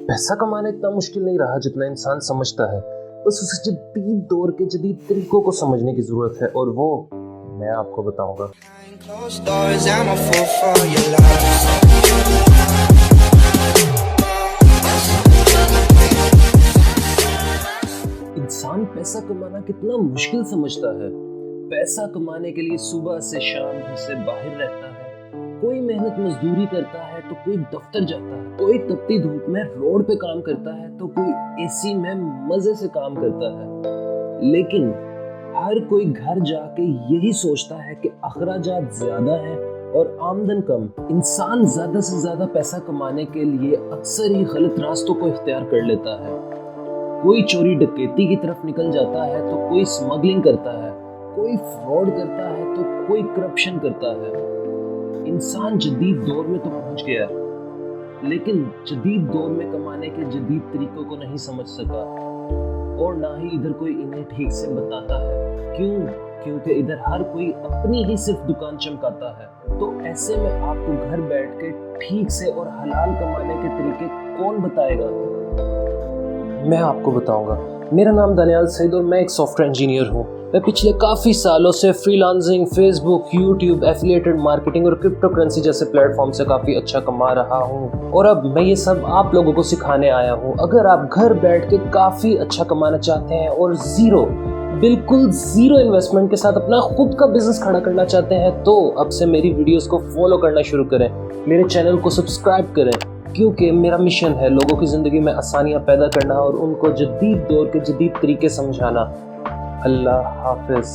पैसा कमाना इतना मुश्किल नहीं रहा जितना इंसान समझता है। बस उसे जदीद दौर के जदीद तरीकों को समझने की जरूरत है, और वो मैं आपको बताऊंगा। इंसान पैसा कमाना कितना मुश्किल समझता है। पैसा कमाने के लिए सुबह से शाम घर से बाहर रहता है, कोई मेहनत मजदूरी करता है तो कोई दफ्तर जाता है, कोई तपती धूप में रोड पे काम करता है तो कोई एसी में मजे से काम करता है। लेकिन हर कोई घर जाके यही सोचता है कि अखराजात ज्यादा है और आमदन कम। इंसान ज्यादा से ज्यादा पैसा कमाने के लिए अक्सर ही गलत रास्तों को इख्तियार कर लेता है। कोई चोरी डकैती की तरफ निकल जाता है तो कोई स्मगलिंग करता है, कोई फ्रॉड करता है तो कोई करप्शन करता है। इंसान जदीद दौर में तो पहुंच गया है, लेकिन जदीद दौर में कमाने के जदीद तरीकों को नहीं समझ सका, और ना ही इधर कोई इन्हें ठीक से बताता है। क्यों? क्योंकि इधर हर कोई अपनी ही सिर्फ दुकान चमकाता है। तो ऐसे में आपको घर बैठ के ठीक से और हलाल कमाने के तरीके कौन बताएगा? मैं आपको बताऊंगा। मेरा नाम दानियाल सईद और मैं एक सॉफ्टवेयर इंजीनियर हूँ। मैं पिछले काफ़ी सालों से freelancing, Facebook, YouTube, affiliated marketing और क्रिप्टो करेंसी जैसे प्लेटफॉर्म से काफ़ी अच्छा कमा रहा हूँ, और अब मैं ये सब आप लोगों को सिखाने आया हूँ। अगर आप घर बैठ के काफ़ी अच्छा कमाना चाहते हैं और बिल्कुल जीरो इन्वेस्टमेंट के साथ अपना खुद का बिजनेस खड़ा करना चाहते हैं, तो अब से मेरी वीडियोस को फॉलो करना शुरू करें, मेरे चैनल को सब्सक्राइब करें, क्योंकि मेरा मिशन है लोगों की ज़िंदगी में आसानियाँ पैदा करना और उनको जदीद दौर के जदीद तरीके समझाना। अल्लाह हाफिज़।